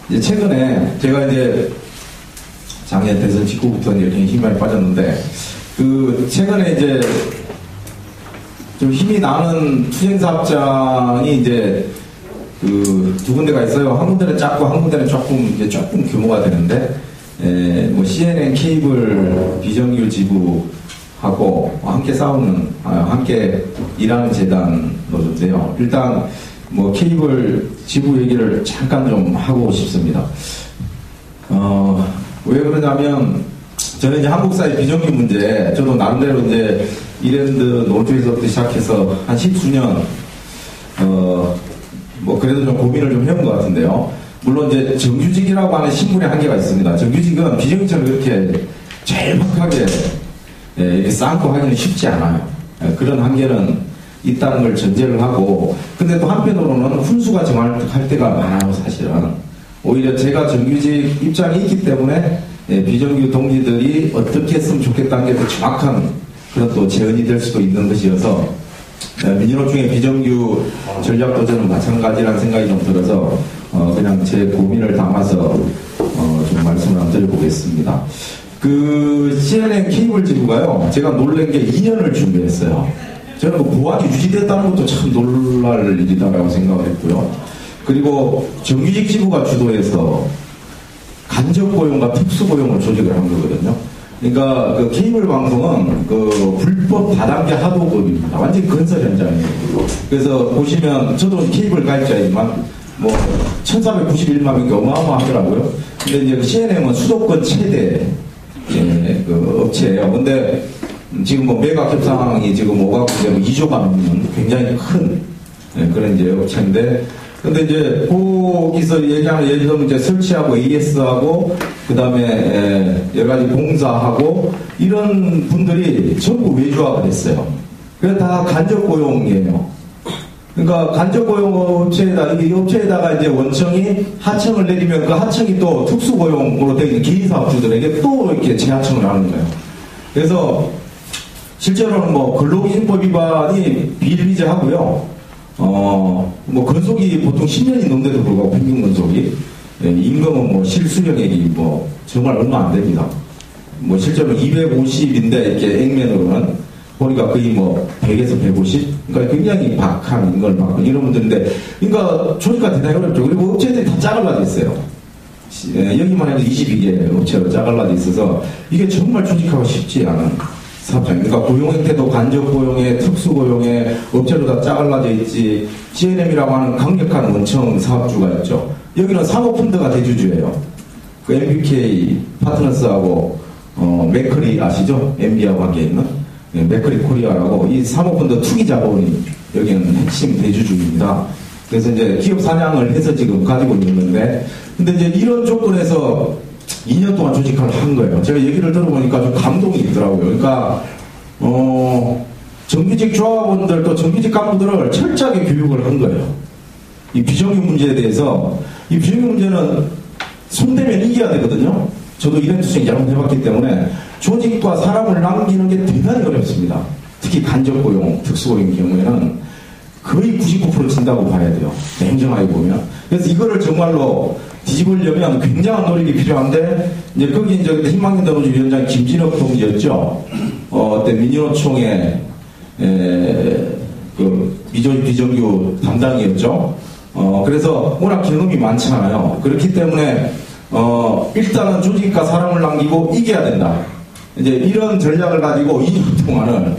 이제 최근에 제가 이제 작년 대선 직후부터 이제 힘이 많이 빠졌는데, 최근에 이제 좀 힘이 나는 투쟁사업장이 이제 두 군데가 있어요. 한 군데는 작고 한 군데는 조금 규모가 되는데, 뭐 CNN 케이블 비정규 지부하고 함께 싸우는, 함께 일하는 재단으로 좀 돼요. 일단 뭐 케이블 지부 얘기를 잠깐 좀 하고 싶습니다. 왜 그러냐면, 저는 이제 한국 사회 비정규 문제, 저도 나름대로 이제 이랜드 노조에서부터 시작해서 한 10수년, 뭐 그래도 좀 고민을 좀 해본 것 같은데요. 물론 이제 정규직이라고 하는 신분의 한계가 있습니다. 정규직은 비정규직처럼 그렇게 절박하게 이렇게 쌓고 하기는 쉽지 않아요. 그런 한계는 있다는 걸 전제를 하고, 근데 또 한편으로는 훈수가 정할 때가 많아요, 사실은. 오히려 제가 정규직 입장이 있기 때문에 비정규 동지들이 어떻게 했으면 좋겠다는 게 더 정확한 그런 또 제언이 될 수도 있는 것이어서, 민주노총의 비정규 전략도 저는 마찬가지라는 생각이 좀 들어서 그냥 제 고민을 담아서 좀 말씀을 한번 드려보겠습니다. CNN 케이블 지부가요, 제가 놀란 게 2년을 준비했어요. 저는 보안이 유지됐다는 것도 참 놀랄 일이다라고 생각을 했고요. 그리고 정규직 지부가 주도해서 간접 고용과 특수 고용을 조직을 한 거거든요. 그러니까 케이블 방송은 불법 다단계 하도급입니다. 완전히 건설 현장이에요. 그래서 보시면 저도 케이블 가입자이지만 뭐 1,491만 명이 어마어마하더라고요. 근데 이제 CNM은 수도권 최대 업체예요. 근데 지금 뭐 매각 협상이 지금 오가고 2조가 넘는 굉장히 큰 그런 이제 업체인데, 근데 이제 거기서 얘기하는, 예를 들면 이제 설치하고 AS하고 그 다음에 여러 가지 공사하고 이런 분들이 전부 외주화가 됐어요. 그래서 다 간접 고용이에요. 그러니까 간접 고용 업체에다가 이제 원청이 하청을 내리면 그 하청이 또 특수 고용으로 되어 있는 개인 사업주들에게 또 이렇게 재하청을 하는 거예요. 그래서 실제로는 뭐 근로기준법 위반이 비일비재하고요. 뭐 근속이 보통 10년이 넘는데도 불구하고 평균 근속이, 임금은 뭐 실수령액이 뭐 정말 얼마 안 됩니다. 뭐 실제로 250인데 이렇게 액면으로는 보니까 거의 뭐 100에서 150, 그러니까 굉장히 박한 걸 받고 이런 분들인데, 그러니까 조직가 대단히 어렵죠. 그리고 업체들이 다 짜갈라져 있어요. 여기만 해도 22개 업체로 짜갈라져 있어서 이게 정말 조직하고 쉽지 않은 사업장. 그러니까 고용 형태도 간접 고용에, 특수 고용에, 업체로 다 짜갈라져 있지. CNM이라고 하는 강력한 원청 사업주가 있죠. 여기는 사모펀드가 대주주예요. MBK 파트너스하고 맥커리 아시죠? MB하고 함께 있는 맥커리 코리아라고 이 사모펀드 투기자본이 여기는 핵심 대주주입니다. 그래서 이제 기업 사냥을 해서 지금 가지고 있는 건데, 근데 이제 이런 조건에서 2년 동안 조직을 한 거예요. 제가 얘기를 들어보니까 좀 감동이 있더라고요. 그러니까 정규직 조합원들 또 정규직 간부들을 철저하게 교육을 한 거예요. 이 비정규 문제에 대해서. 이 비정규 문제는 손대면 이겨야 되거든요. 저도 이런 투쟁 여러 번 해봤기 때문에 조직과 사람을 남기는 게 대단히 어렵습니다. 특히 간접 고용, 특수 고용 경우에는 거의 99% 진다고 봐야 돼요. 냉정하게 보면. 그래서 이거를 정말로 뒤집으려면 굉장한 노력이 필요한데, 이제 거기 이제 희망인도 노조 위원장 김진욱 동지였죠. 그때 민주노총의 비정규 담당이었죠. 그래서 워낙 경험이 많잖아요. 그렇기 때문에 일단은 조직과 사람을 남기고 이겨야 된다. 이제 이런 전략을 가지고 2년 동안은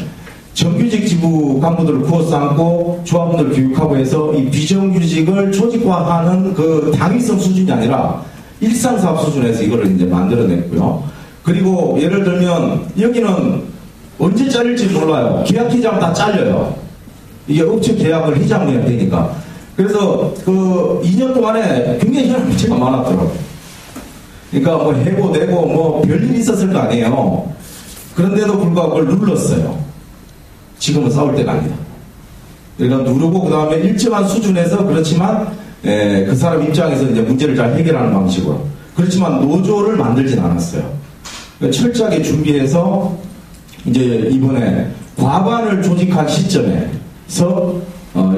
정규직 지부 간부들을 구워서 안고 조합원들을 교육하고 해서 이 비정규직을 조직화하는 그 당위성 수준이 아니라 일상사업 수준에서 이거를 이제 만들어냈고요. 그리고 예를 들면 여기는 언제 잘릴지 몰라요. 계약 해지하면 다 잘려요. 이게 업체 계약을 해지하면 해야 되니까. 그래서 그 2년 동안에 굉장히 혈압 문제가 많았더라고요. 그러니까 뭐 해고되고 뭐 별일이 있었을 거 아니에요. 그런데도 불구하고 그걸 눌렀어요. 지금은 싸울 때가 아니다. 그러니까 누르고 그 다음에 일정한 수준에서, 그렇지만 그 사람 입장에서 이제 문제를 잘 해결하는 방식으로. 그렇지만 노조를 만들진 않았어요. 그러니까 철저하게 준비해서 이제 이번에 과반을 조직한 시점에서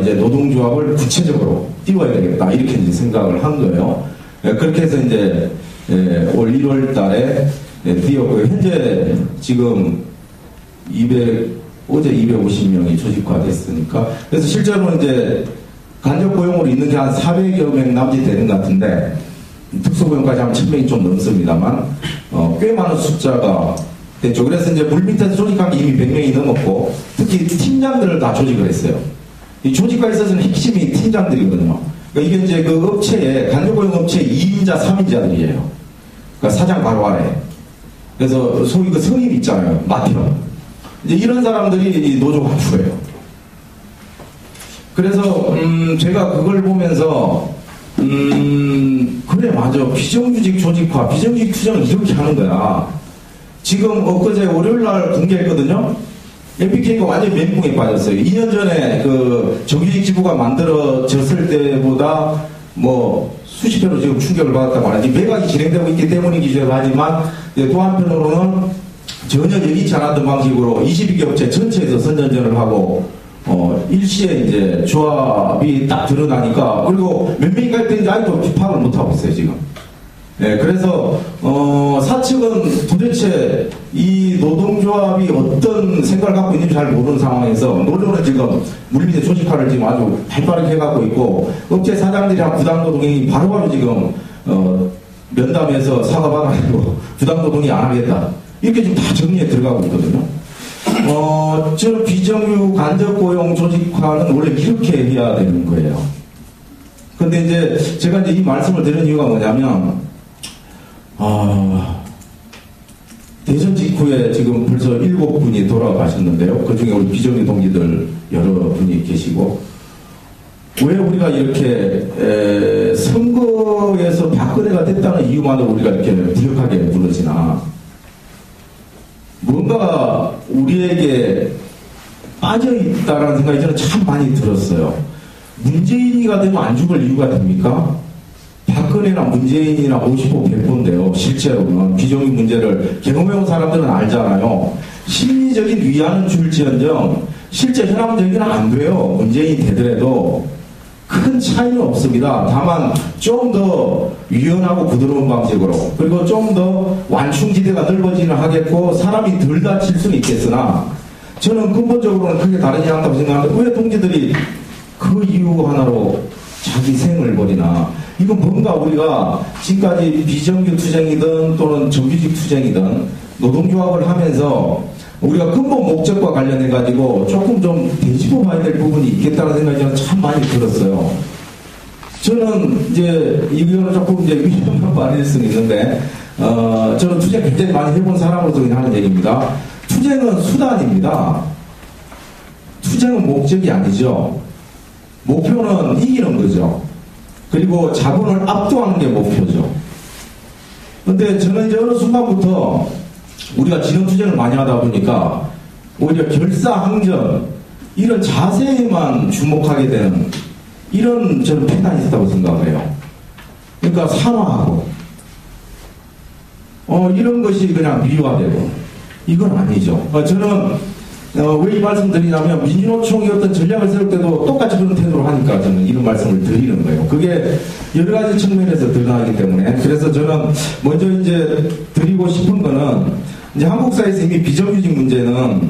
이제 노동조합을 구체적으로 띄워야 되겠다. 이렇게 이제 생각을 한 거예요. 그렇게 해서 이제 올 1월 달에 띄웠고요. 현재 지금 어제 250명이 조직화됐으니까. 그래서 실제로 이제 간접 고용으로 있는 게 한 400여 명 남짓 되는 것 같은데, 특수고용까지 하면 1000명이 좀 넘습니다만, 꽤 많은 숫자가 됐죠. 그래서 이제 물밑에서 조직한 게 이미 100명이 넘었고, 특히 팀장들을 다 조직을 했어요. 이 조직화에 있어서는 핵심이 팀장들이거든요. 그러니까 이게 이제 그 업체에, 간접고용 업체 2인자, 3인자들이에요. 그러니까 사장 바로 아래. 그래서 소위 그 선임 있잖아요. 마티너. 이제 이런 사람들이 노조 간부예요. 그래서, 제가 그걸 보면서, 그래, 맞아. 비정규직 조직화, 비정규직 투쟁을 이렇게 하는 거야. 지금 엊그제 월요일날 공개했거든요. MBK가 완전히 멘붕에 빠졌어요. 2년 전에 그 정규직 지부가 만들어졌을 때보다 뭐 수십 배로 지금 충격을 받았다고 하는데 매각이 진행되고 있기 때문이기도 하지만 또 한편으로는 전혀 예기치 않았던 방식으로 22개 업체 전체에서 선전전을 하고 일시에 이제 조합이 딱 드러나니까 그리고 몇 명이가 됐는지 아직도 파악을 못하고 있어요 지금. 네, 그래서 사측은 도대체 이 노동조합이 어떤 생각을 갖고 있는지 잘 모르는 상황에서 노조는 지금 물밑에 조직화를 지금 아주 발빠르게 해가고 있고 업체 사장들이랑 부당노동이 바로바로 지금 면담에서 사과받아가지고 부당노동이 안 하겠다 이렇게 지금 다 정리에 들어가고 있거든요. 저는 비정규 간접고용 조직화는 원래 이렇게 해야 되는 거예요. 근데 이제 제가 이제 이 말씀을 드리는 이유가 뭐냐면 대선 직후에 지금 벌써 7분이 돌아가셨는데요. 그 중에 우리 비정규 동지들 여러 분이 계시고, 왜 우리가 이렇게, 선거에서 박근혜가 됐다는 이유만으로 우리가 이렇게 무력하게 무너지나. 뭔가 우리에게 빠져있다라는 생각이 저는 참 많이 들었어요. 문재인이가 되면 안 죽을 이유가 됩니까? 박근혜나 문재인이나 50호 100호인데요. 실제로는 비정규 문제를 경험해온 사람들은 알잖아요. 심리적인 위안은 줄지언정 실제 현황적이는 안 돼요. 문재인이 되더라도 큰 차이는 없습니다. 다만 좀 더 유연하고 부드러운 방식으로 그리고 좀 더 완충지대가 넓어지는 하겠고 사람이 덜 다칠 수는 있겠으나 저는 근본적으로는 크게 다르지 않다고 생각하는데 왜 동지들이 그 이유 하나로 자기 생을 버리나. 이건 뭔가 우리가 지금까지 비정규 투쟁이든 또는 정규직 투쟁이든 노동조합을 하면서 우리가 근본 목적과 관련해가지고 조금 좀 되짚어 봐야 될 부분이 있겠다는 생각이 저는 참 많이 들었어요. 저는 이제 이거는 조금 이제 위험한 말일 수는 있는데, 저는 투쟁 굉장히 많이 해본 사람으로서 그냥 하는 얘기입니다. 투쟁은 수단입니다. 투쟁은 목적이 아니죠. 목표는 이기는 거죠. 그리고 자본을 압도하는 게 목표죠. 근데 저는 이제 어느 순간부터 우리가 진영투쟁을 많이 하다 보니까 오히려 결사항전 이런 자세에만 주목하게 되는 이런 저는 패턴이 있었다고 생각을 해요. 그러니까 산화하고 이런 것이 그냥 미화되고 이건 아니죠. 저는 왜 이 말씀 드리냐면 민주노총이 어떤 전략을 세울 때도 똑같이 그런 태도로 하니까 저는 이런 말씀을 드리는 거예요. 그게 여러 가지 측면에서 드러나기 때문에 그래서 저는 먼저 이제 드리고 싶은 거는 이제 한국 사회에서 이미 비정규직 문제는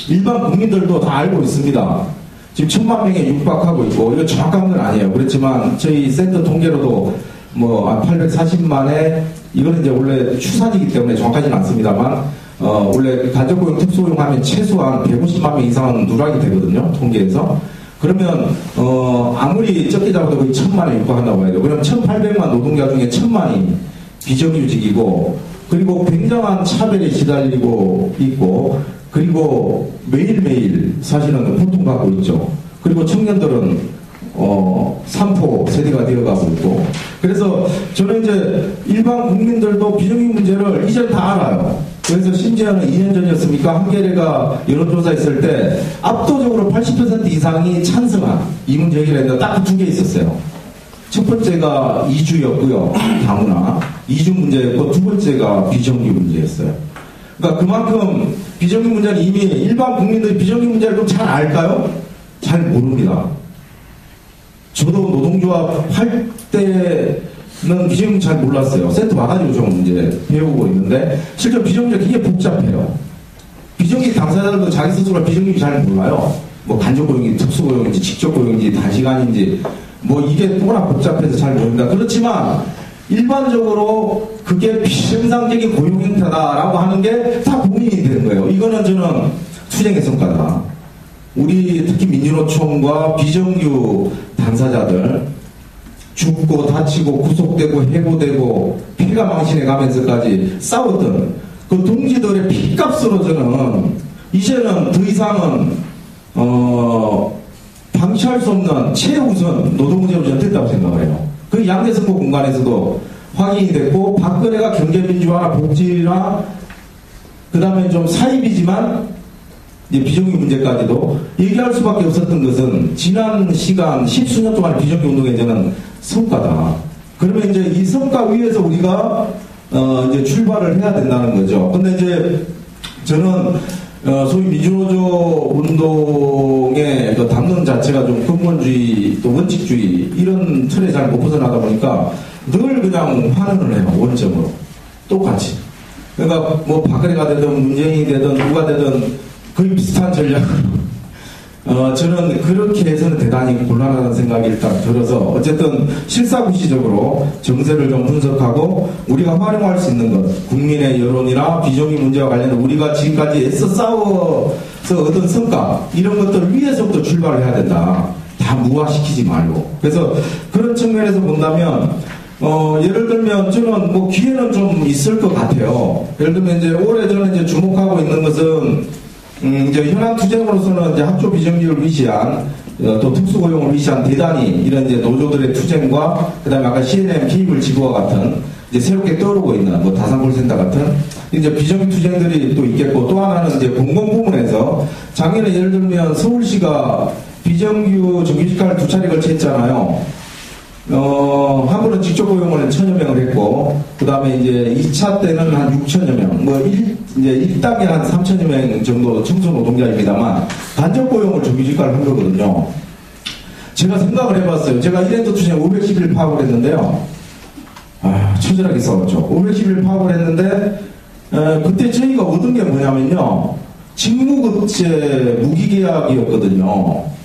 일반 국민들도 다 알고 있습니다. 지금 1000만 명에 육박하고 있고 이거 정확한 건 아니에요. 그렇지만 저희 센터 통계로도 뭐 840만에 이거는 이제 원래 추산이기 때문에 정확하지는 않습니다만 원래 간접고용 특수고용 하면 최소한 150만 명 이상은 누락이 되거든요. 통계에서. 그러면 아무리 적게 잡아도 거의 1000만에 육박한다고 해야 돼요. 그럼 1800만 노동자 중에 1000만이 비정규직이고 그리고 굉장한 차별에 시달리고 있고 그리고 매일매일 사실은 고통받고 있죠. 그리고 청년들은 3포 세대가 되어가고 있고 그래서 저는 이제 일반 국민들도 비정규직 문제를 이제 다 알아요. 그래서 심지어는 2년 전이었습니까? 한겨레가 여론조사했을 때 압도적으로 80% 이상이 찬성한 이 문제 해결했는데 딱 두 개 있었어요. 첫 번째가 이주였고요. 다문화. 이주 문제였고 두 번째가 비정규 문제였어요. 그러니까 그만큼 비정규 문제는 이미 일반 국민들이 비정규 문제를 좀 잘 알까요? 잘 모릅니다. 저도 노동조합 할 때는 비정규직 잘 몰랐어요. 센터 와가지고 좀 이제 배우고 있는데, 실제 비정규직 굉장히 복잡해요. 비정규직 당사자들도 자기 스스로 비정규직 잘 몰라요. 뭐 간접고용인지 특수고용인지 직접고용인지 단시간인지 뭐 이게 워낙 복잡해서 잘 모릅니다. 그렇지만 일반적으로 그게 비정상적인 고용 형태다라고 하는 게 다 고민이 되는 거예요. 이거는 저는 투쟁의 성과다. 우리 특히 민주노총과 비정규 당사자들 죽고 다치고 구속되고 해고되고 피가 망신해 가면서까지 싸웠던 그 동지들의 피값으로 저는 이제는 더 이상은 방치할 수 없는 최우선 노동문제로 저는 됐다고 생각을 해요. 그 양대선거 공간에서도 확인이 됐고, 박근혜가 경제민주화나 복지나 그 다음에 좀 사입이지만 이제 비정규 문제까지도 얘기할 수밖에 없었던 것은 지난 시간 10수년 동안의 비정규 운동의 저는 성과다. 그러면 이제 이 성과 위에서 우리가 이제 출발을 해야 된다는 거죠. 근데 이제 저는 소위 민주노조 운동의 그 담론 자체가 좀 근본주의 또 원칙주의 이런 틀에 잘 못 벗어나다 보니까 늘 그냥 환원을 해요. 원점으로 똑같이. 그러니까 뭐 박근혜가 되든 문재인이 되든 누가 되든 거의 비슷한 전략으로 저는 그렇게 해서는 대단히 곤란하다는 생각이 일단 들어서 어쨌든 실사구시적으로 정세를 좀 분석하고 우리가 활용할 수 있는 것, 국민의 여론이나 비정규 문제와 관련해서 우리가 지금까지 애써 싸워서 얻은 성과 이런 것들 위에서부터 출발을 해야 된다. 다 무화시키지 말고. 그래서 그런 측면에서 본다면 예를 들면 저는 뭐 기회는 좀 있을 것 같아요. 예를 들면 이제 올해 저는 이제 주목하고 있는 것은 이제 현안 투쟁으로서는 이제 학교 비정규직을 위시한 또 특수고용을 위시한 대단히 이런 이제 노조들의 투쟁과 그다음에 아까 CNM 케이블 지구와 같은 이제 새롭게 떠오르고 있는 뭐 다산콜센터 같은 이제 비정규 투쟁들이 또 있겠고, 또 하나는 이제 공공 부문에서 작년에 예를 들면 서울시가 비정규 정규직화를 2차례 걸쳐 했잖아요. 한 번은 직접 고용을 1000여 명을 했고, 그 다음에 이제 2차 때는 한 6천여 명, 이제 1단계 한 3천여 명 정도 청소 노동자입니다만, 간접 고용을 정규직화를 한 거거든요. 제가 생각을 해봤어요. 제가 이랜드 투쟁 510일 파업을 했는데요. 처절하게 싸웠죠. 510일 파업을 했는데, 그때 저희가 얻은 게 뭐냐면요. 직무급제 무기계약이었거든요.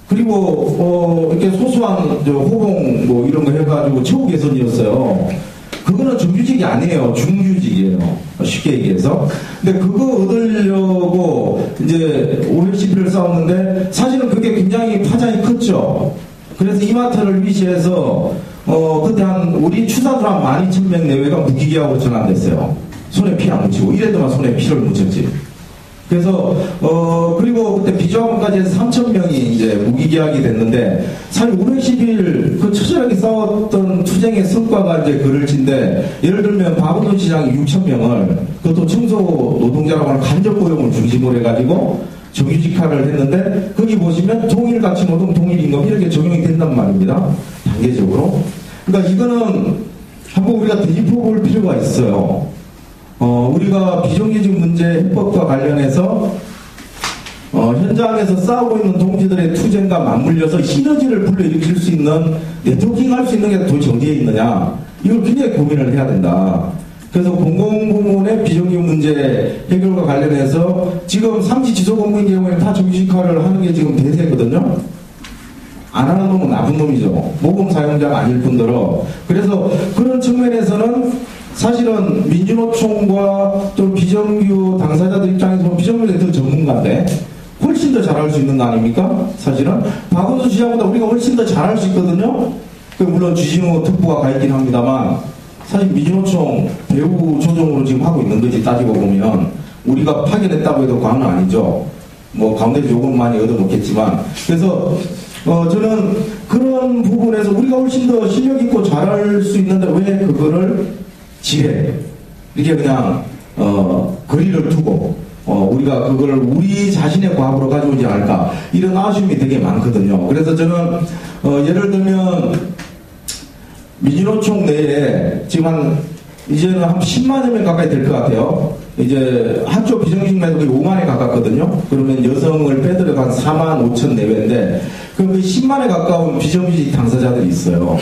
그리고 이렇게 소소한 호봉 뭐 이런 거 해가지고 처우 개선이었어요. 그거는 정규직이 아니에요. 중규직이에요. 쉽게 얘기해서. 근데 그거 얻으려고 이제 510일을 싸웠는데 사실은 그게 굉장히 파장이 컸죠. 그래서 이마트를 위시해서 그때 우리 추사들 한 12,000명 내외가 무기계약으로 전환됐어요. 손에 피 안 묻히고 이래도만 손에 피를 묻혔지. 그래서 그리고 그때 비조합원까지 해서 3,000명이 이제 무기계약이 됐는데, 사실 510일 그 처절하게 싸웠던 투쟁의 성과가 이제 그럴진데, 예를 들면 박원순 시장이 6,000명을 그것도 청소 노동자라고 하는 간접 고용을 중심으로 해가지고 정규직화를 했는데, 거기 보시면 동일 가치 노동, 동일 임금 이렇게 적용이 된단 말입니다. 단계적으로. 그러니까 이거는 한번 우리가 되짚어볼 필요가 있어요. 우리가 비정규직 문제 해법과 관련해서 현장에서 싸우고 있는 동지들의 투쟁과 맞물려서 시너지를 불러일으킬 수 있는, 네트워킹 할 수 있는 게 도대체 어디에 있느냐, 이걸 굉장히 고민을 해야 된다. 그래서 공공부문의 비정규직 문제 해결과 관련해서 지금 삼지지소공무인 경우에는 다 정규직화를 하는 게 지금 대세거든요. 안 하는 놈은 나쁜 놈이죠. 모금 사용자가 아닐 뿐더러. 그래서 그런 측면에서는 사실은 민주노총과 또 비정규 당사자들 입장에서 보면 비정규직이 더 전문가인데 훨씬 더 잘할 수 있는 거 아닙니까? 사실은 박원순 시장보다 우리가 훨씬 더 잘할 수 있거든요. 물론 주진우 특보가 가 있긴 합니다만, 사실 민주노총 배후 조정으로 지금 하고 있는 거지. 따지고 보면 우리가 파견했다고 해도 과언은 아니죠. 뭐 가운데서 요금 많이 얻어먹겠지만. 그래서 저는 그런 부분에서 우리가 훨씬 더 실력 있고 잘할 수 있는데 왜 그거를 지혜 이렇게 그냥 거리를 두고 우리가 그걸 우리 자신의 과업으로 가져오지 않을까, 이런 아쉬움이 되게 많거든요. 그래서 저는 예를 들면 민주노총 내에 지금 이제는 한 10만여 명 가까이 될 것 같아요. 이제 학교 비정규직 매도가 5만에 가깝거든요. 그러면 여성을 빼들어 한 4만 5천 내외인데, 그럼 그 10만에 가까운 비정규직 당사자들이 있어요.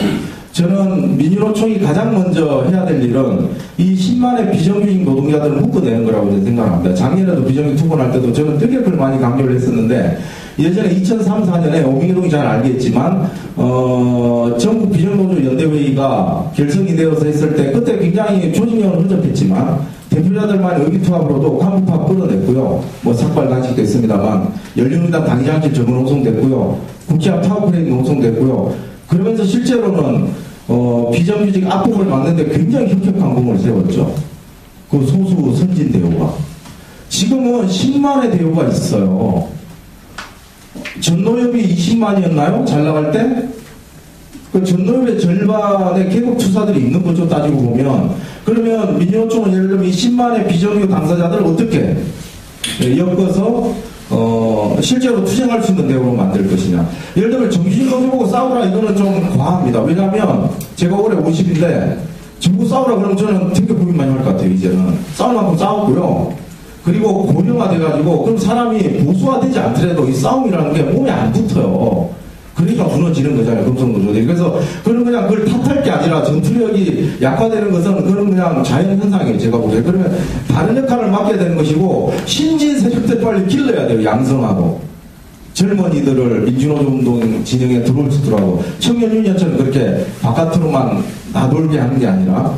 저는 민주노총이 가장 먼저 해야 될 일은 이 10만의 비정규직 노동자들을 묶어내는 거라고 저는 생각합니다. 작년에도 비정규직 투혼할 때도 저는 되게 그걸 많이 강조를 했었는데, 예전에 2003, 4년에 오민동이 잘 알겠지만 전국 비정노조 연대회의가 결성이 되어서 했을 때 그때 굉장히 조직력은 흐적했지만 대표자들만 의기투합으로도 간부파 끌어냈고요. 뭐 삭발 단식도 했습니다만 열린우리당 당시장실 적은 홍성됐고요. 국회 앞 타워크레인 홍성됐고요. 그러면서 실제로는 비정규직 앞부분을 막는데 굉장히 혁혁한 공을 세웠죠. 그 소수 선진 대우가. 지금은 10만의 대우가 있어요. 전노협이 20만이었나요? 잘 나갈 때? 그 전노협의 절반의 개국 투사들이 있는 거죠, 따지고 보면. 그러면 민주노총은 예를 들면 이 10만의 비정규 당사자들을 어떻게 엮어서 실제로 투쟁할 수 있는 대우로 만들 것이냐. 예를 들면 정규직 노조 보고 싸우라, 이거는 좀 과합니다. 왜냐하면 제가 올해 50인데 전부 싸우라 그러면 저는 되게 고민 많이 할 것 같아요. 이제는 싸울 만큼 싸웠고요. 그리고 고령화돼가지고 그럼 사람이 보수화되지 않더라도 이 싸움이라는 게 몸에 안 붙어요. 그러니까 무너지는 거잖아요, 금속노조들이. 그래서 그건 그냥 그걸 탓할 게 아니라 전투력이 약화되는 것은 그런 그냥 자연현상이에요, 제가 보기에. 그러면 다른 역할을 맡게 되는 것이고, 신진 세력들 빨리 길러야 돼요, 양성하고. 젊은이들을 민주노조 운동 진영에 들어올 수 있도록. 청년유년처럼 그렇게 바깥으로만 나돌게 하는 게 아니라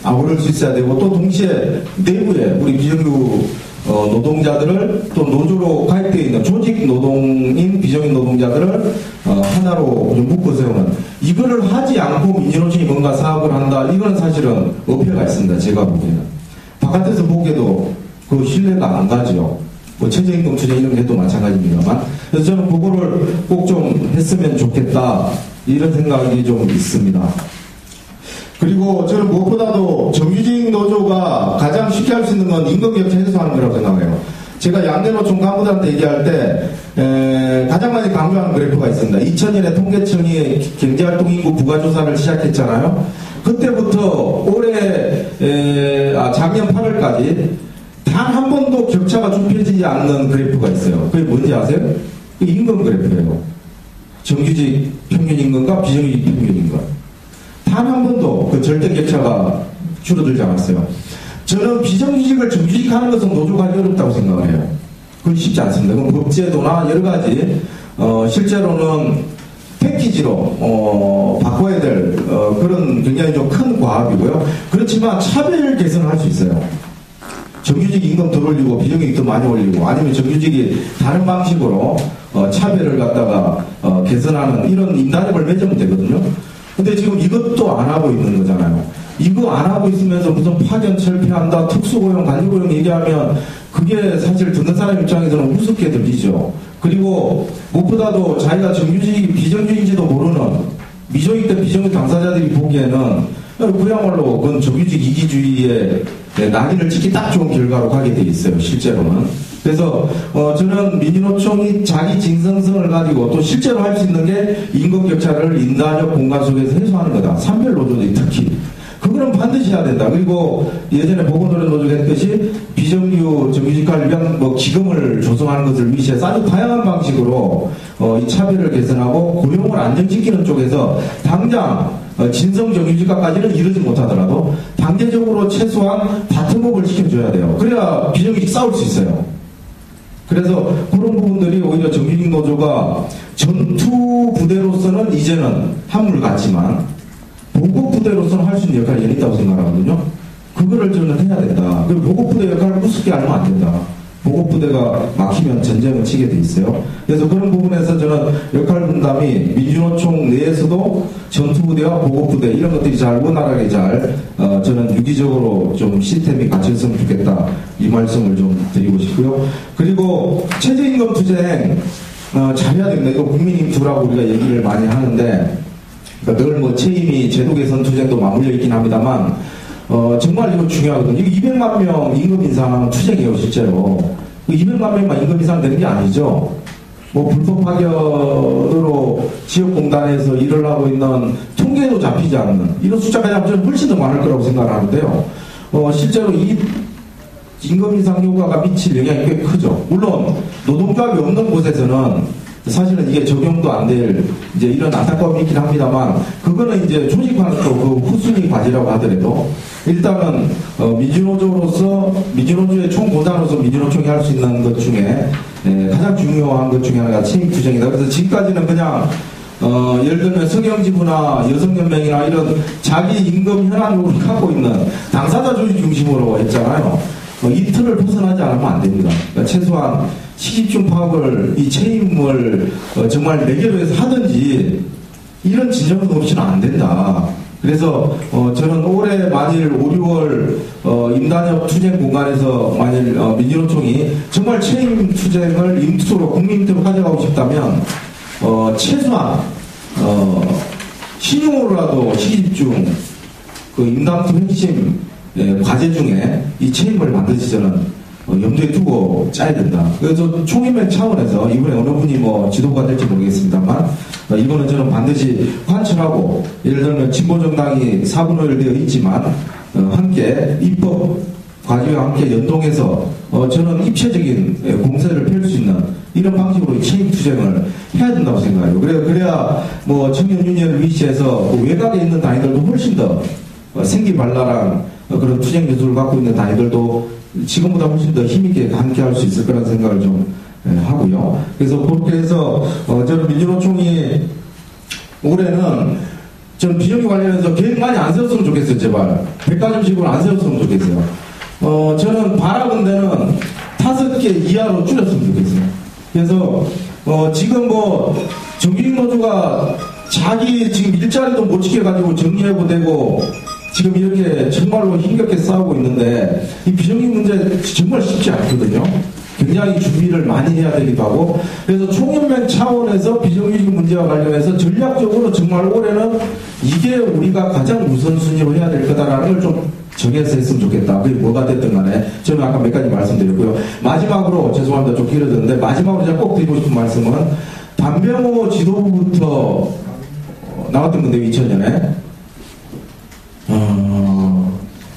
아우를 수 있어야 되고, 또 동시에 내부에 우리 비정규 노동자들을 또 노조로 가입되어 있는 조직 노동인 비정규 노동자들을 하나로 좀 묶어 세우는, 이거를 하지 않고 민주노총이 뭔가 사업을 한다, 이건 사실은 어폐가 있습니다, 제가 보기에는. 바깥에서 보기에도 그 신뢰가 안 가죠. 뭐 최저임금 투쟁 이런 게 또 마찬가지입니다만. 그래서 저는 그거를 꼭 좀 했으면 좋겠다, 이런 생각이 좀 있습니다. 그리고 저는 무엇보다도 정규직 노조가 가장 쉽게 할 수 있는 건 임금격차 해소하는 거라고 생각해요. 제가 양대노총 간부들한테 얘기할 때 가장 많이 강조하는 그래프가 있습니다. 2000년에 통계청이 경제활동 인구 부가조사를 시작했잖아요. 그때부터 작년 8월까지 단 한 번도 격차가 좁혀지지 않는 그래프가 있어요. 그게 뭔지 아세요? 그 임금 그래프예요. 정규직 평균 임금과 비정규직 평균 임금. 단 한 번도 그 절대 격차가 줄어들지 않았어요. 저는 비정규직을 정규직하는 것은 노조가 하기 어렵다고 생각을 해요. 그건 쉽지 않습니다. 그건 법제도나 여러 가지 실제로는 패키지로 바꿔야 될 그런 굉장히 좀 큰 과업이고요. 그렇지만 차별 개선을 할 수 있어요. 정규직 임금 덜 올리고 비정규직 더 많이 올리고, 아니면 정규직이 다른 방식으로 차별을 갖다가 개선하는 이런 인단협을 맺으면 되거든요. 근데 지금 이것도 안 하고 있는 거잖아요. 이거 안 하고 있으면서 무슨 파견 철폐한다, 특수고용, 관리고용 얘기하면 그게 사실 듣는 사람 입장에서는 우습게 들리죠. 그리고 무엇보다도 자기가 정규직이 비정규직인지도 모르는 미조직 때 비정규직 당사자들이 보기에는 그야말로 그건 정규직 이기주의의 낙인을 찍기 딱 좋은 결과로 가게 돼 있어요, 실제로는. 그래서 저는 민주노총이 자기 진성성을 가지고 또 실제로 할 수 있는 게 임금격차를 인단협 공간 속에서 해소하는 거다. 산별노조들이 특히. 그거는 반드시 해야 된다. 그리고 예전에 보건노조가 했듯이 비정규 정규직할 위한 기금을 조성하는 것을 위시해서 아주 다양한 방식으로 이 차별을 개선하고 고용을 안정시키는 쪽에서 당장 진성 정규직화까지는 이르지 못하더라도 단계적으로 최소한 바텀업을 시켜줘야 돼요. 그래야 비정규직 싸울 수 있어요. 그래서 그런 부분들이 오히려 정규직 노조가 전투 부대로서는 이제는 한물 같지만 보급 부대로서는 할 수 있는 역할이 있다고 생각하거든요. 그거를 저는 해야 된다. 그리고 보급 부대 역할을 우습게 알면 안 된다. 보급 부대가 막히면 전쟁을 치게 돼 있어요. 그래서 그런 부분에서 저는 역할 분담이 민주노총 내에서도 전투 부대와 보급 부대 이런 것들이 잘 원활하게 잘 저는 유기적으로 좀 시스템이 갖춰졌으면 좋겠다, 이 말씀을 좀 드리고 싶고요. 그리고 최저임금 투쟁 잘해야 됩니다. 이거 국민임투라고 우리가 얘기를 많이 하는데 늘 최임이 제도 개선 투쟁도 맞물려 있긴 합니다만 정말 이거 중요하거든요. 이거 200만 명 임금 인상 투쟁이에요, 실제로. 200만 명만 임금 인상 되는 게 아니죠. 불법 파견으로 지역공단에서 일을 하고 있는 통계도 잡히지 않는 이런 숫자까지 합치면 훨씬 더 많을 거라고 생각하는데요. 실제로 이 임금 인상 효과가 미칠 영향이 꽤 크죠. 물론 노동조합이 없는 곳에서는 사실은 이게 적용도 안 될 이제 이런 안타까움이 있긴 합니다만, 그거는 이제 조직화는 또 그 후순위 과제라고 하더라도 일단은 민주노조로서, 민주노조의 총보장으로서 민주노총이 할 수 있는 것 중에 가장 중요한 것 중에 하나가 책임투쟁이다. 그래서 지금까지는 그냥 예를 들면 성형지부나 여성연맹이나 이런 자기 임금 현안으로 갖고 있는 당사자 조직 중심으로 했잖아요. 이 틀을 벗어나지 않으면 안 됩니다. 그러니까 최소한 시집중 파업을, 이 책임을 정말 매개로 해서 하든지 이런 진정은 없이는 안 된다. 그래서 저는 올해 만일 5, 6월 임단협 투쟁 공간에서 만일 민주노총이 정말 책임 투쟁을 임투로 국민대로 가져가고 싶다면 최소한 신용으로라도 시집중 그 임당투 핵심 과제 중에 이 책임을 반드시 저는 염두에 두고 짜야 된다. 그래서 총인맥 차원에서 이번에 어느 분이 뭐 지도가 될지 모르겠습니다만 이거는 저는 반드시 관철하고, 예를 들면 진보정당이 4분의 1 되어 있지만 함께 입법 과제와 함께 연동해서 저는 입체적인 공세를 펼 수 있는 이런 방식으로 책임 투쟁을 해야 된다고 생각해요. 그래야 뭐 청년 유니언을 위시해서 외곽에 있는 단위들도 훨씬 더 생기발랄한 그런 투쟁 기술을 갖고 있는 단위들도 지금보다 훨씬 더 힘있게 함께 할 수 있을 거라는 생각을 좀 하고요. 그래서 그렇게 해서 저는 민주노총이 올해는 저는 비정규 관련해서 계획 많이 안 세웠으면 좋겠어요. 제발 100가지씩으로 안 세웠으면 좋겠어요. 저는 바라건대는 5개 이하로 줄였으면 좋겠어요. 그래서 지금 뭐 정규직 노조가 자기 지금 일자리도 못 지켜가지고 정리해고되고 지금 이렇게 정말로 힘겹게 싸우고 있는데, 이 비정규직 문제 정말 쉽지 않거든요. 굉장히 준비를 많이 해야 되기도 하고, 그래서 총연맹 차원에서 비정규직 문제와 관련해서 전략적으로 정말 올해는 이게 우리가 가장 우선순위로 해야 될 거다라는 걸 좀 정해서 했으면 좋겠다. 그게 뭐가 됐든 간에 저는 아까 몇 가지 말씀드렸고요. 마지막으로, 죄송합니다. 좀 길어졌는데, 마지막으로 제가 꼭 드리고 싶은 말씀은 단병호 지도부부터 나왔던 건데, 2000년에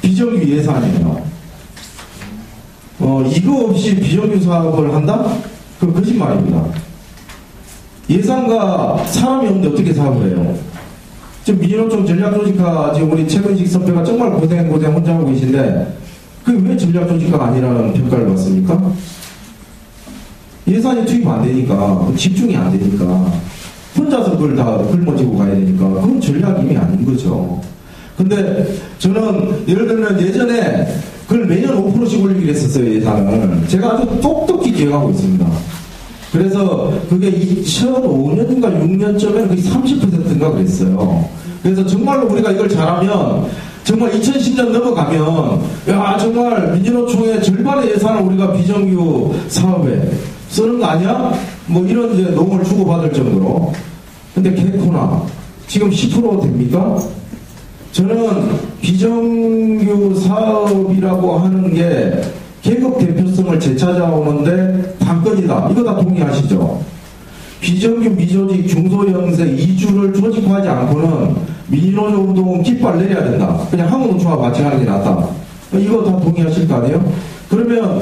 비정규 예산이에요. 이거 없이 비정규 사업을 한다? 그건 거짓말입니다. 예산과 사람이 없는데 어떻게 사업을 해요? 지금 민주노총 전략조직화, 지금 우리 최근식 선배가 정말 고생 혼자 하고 계신데, 그게 왜 전략조직화가 아니라는 평가를 받습니까? 예산이 투입 안 되니까, 집중이 안 되니까, 혼자서 그걸 다 짊어지고 가야 되니까, 그건 전략임이 아닌 거죠. 근데 저는 예를 들면 예전에 그걸 매년 5%씩 올리기로 했었어요. 예산을 제가 아주 똑똑히 기억하고 있습니다. 그래서 그게 2005년인가 6년쯤에 그게 30%인가 그랬어요. 그래서 정말로 우리가 이걸 잘하면 정말 2010년 넘어가면 야 정말 민주노총의 절반의 예산을 우리가 비정규 사업에 쓰는 거 아니야? 뭐 이런 이제 농을 주고받을 정도로. 근데 개코나 지금 10% 됩니까? 저는 비정규 사업이라고 하는 게 계급 대표성을 되찾아오는데 관건이다. 이거 다 동의하시죠? 비정규 미조직 중소형세 2주를 조직화하지 않고는 민주노조 운동은 깃발 내려야 된다. 그냥 한국노총과 같이 하는 게 낫다. 이거 다 동의하실 거 아니에요? 그러면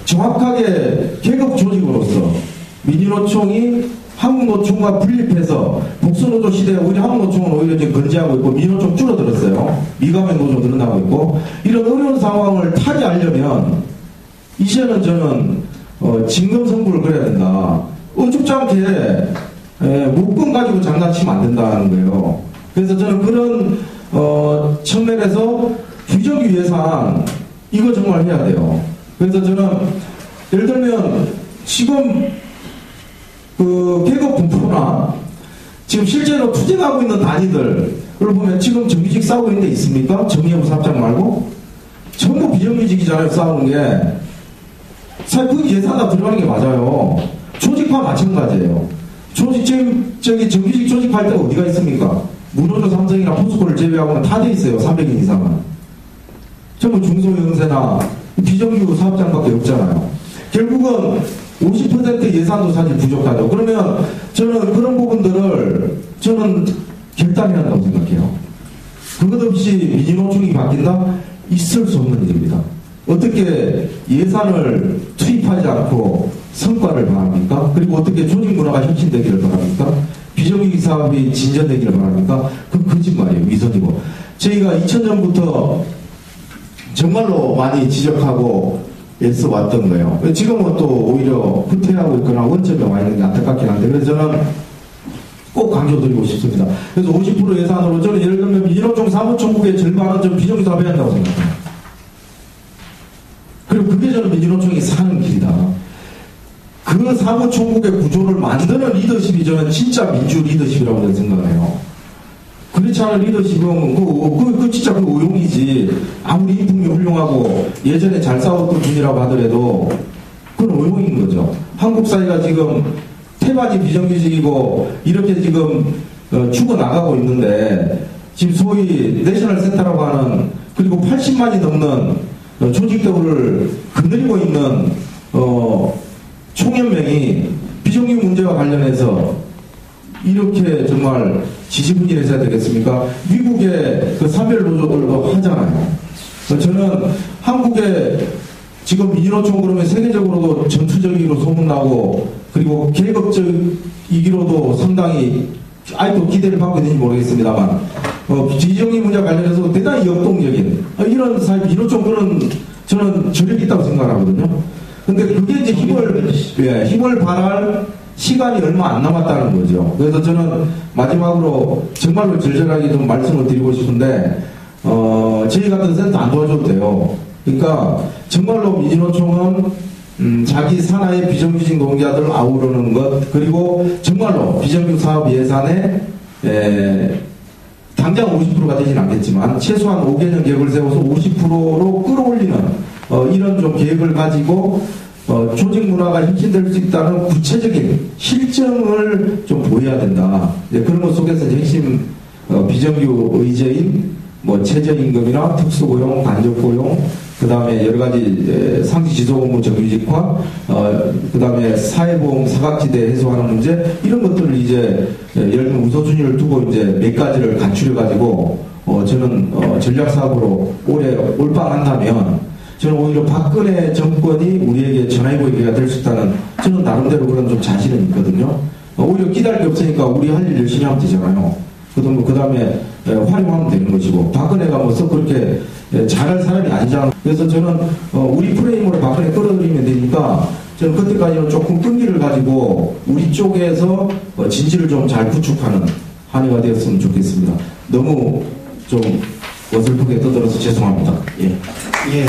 정확하게 계급 조직으로서 민주노총이 한국노총과 분립해서 복수노조 시대에 우리 한국노총은 오히려 지금 건재하고 있고 민주노총 줄어들었어요. 미감의 노조 늘어나고 있고 이런 어려운 상황을 타개하려면 이제는 저는 진검성부를 그려야 된다. 어줍지 않게 목금 가지고 장난치면 안 된다는 거예요. 그래서 저는 그런 측면에서 비정규 예산 이거 정말 해야 돼요. 그래서 저는 예를 들면 지금 그 계급 분포나 지금 실제로 투쟁하고 있는 단위들을 보면 지금 정규직 싸우고 있는 데 있습니까? 정예부 사업장 말고 전부 비정규직이잖아요. 싸우는 게 사실 그 예산 다 들어가는 게 맞아요. 조직화 마찬가지예요. 지금 저기 정규직 조직할 때가 어디가 있습니까? 문호조 삼성이나 포스코를 제외하고는 다 돼 있어요. 300인 이상은 전부 중소형세나 비정규 사업장밖에 없잖아요. 결국은 50% 예산도 사실 부족하죠. 그러면 저는 그런 부분들을 저는 결단해야 한다고 생각해요. 그것 없이 민주노총이 바뀐다? 있을 수 없는 일입니다. 어떻게 예산을 투입하지 않고 성과를 바랍니까? 그리고 어떻게 조직 문화가 혁신되기를 바랍니까? 비정규직 사업이 진전되기를 바랍니까? 그건 거짓말이에요. 위선이고. 저희가 2000년부터 정말로 많이 지적하고 애써 왔던 거예요. 지금은 또 오히려 후퇴하고 있거나 원점에 와 있는 게 안타깝긴 한데, 그래서 저는 꼭 강조드리고 싶습니다. 그래서 50% 예산으로 저는 예를 들면 민노총 사무총국의 절반은 좀 비정규직 사업해야 한다고 생각합니다. 그리고 그게 저는 민주노총이 사는 길이다. 그 사무총국의 구조를 만드는 리더십이 저는 진짜 민주 리더십이라고 저는 생각해요. 그렇지 않은 리더십은 그 진짜 그 오용이지. 아무리 인품이 훌륭하고 예전에 잘 싸웠던 분이라고 하더라도 그건 오용인 거죠. 한국 사회가 지금 태반이 비정규직이고 이렇게 지금 죽어나가고 있는데 지금 소위 내셔널 센터라고 하는 그리고 80만이 넘는 조직도를 건드리고 있는 총연맹이 비정규직 문제와 관련해서 이렇게 정말 지지분열해야 되겠습니까? 미국의 그 산별노조들도 하잖아요. 저는 한국의 지금 민주노총 그러면 세계적으로도 전투적이기로 소문나고 그리고 계급적이기로도 상당히 아직도 기대를 받고 있는지 모르겠습니다만 비정규직 문제와 관련해서 대단히 역동적인 이런 사회 민주노총 그런 저는 저력이 있다고 생각하거든요. 근데 그게 이제 힘을 발할 시간이 얼마 안 남았다는 거죠. 그래서 저는 마지막으로 정말로 절절하게 좀 말씀을 드리고 싶은데 저희 같은 센터 안 도와줘도 돼요. 그러니까 정말로 민주노총은 자기 산하의 비정규직 노동자들을 아우르는 것 그리고 정말로 비정규직 사업 예산에 당장 50%가 되진 않겠지만 최소한 5개년 계획을 세워서 50%로 끌어올리는 이런 좀 계획을 가지고 조직 문화가 혁신될 수 있다는 구체적인 실정을 좀 보여야 된다. 그런 것 속에서 핵심 비정규 의제인 최저임금이나 특수고용, 간접고용, 그 다음에 여러 가지 상시지속업무 정규직화, 그 다음에 사회보험 사각지대 해소하는 문제 이런 것들을 이제 예를 들면 우선순위를 두고 이제 몇 가지를 갖추려가지고 저는 전략사업으로 올해 올빵한다면. 저는 오히려 박근혜 정권이 우리에게 전화위복이가 될 수 있다는 저는 나름대로 그런 좀 자신은 있거든요. 오히려 기다릴 게 없으니까 우리 할 일 열심히 하면 되잖아요. 그 다음에 활용하면 되는 것이고 박근혜가 썩 그렇게 잘할 사람이 아니잖아요. 그래서 저는 우리 프레임으로 박근혜 끌어들이면 되니까 저는 그때까지는 조금 끈기를 가지고 우리 쪽에서 진실을 좀 잘 구축하는 한 해가 되었으면 좋겠습니다. 너무 좀 어설프게 떠들어서 죄송합니다. 예. 예.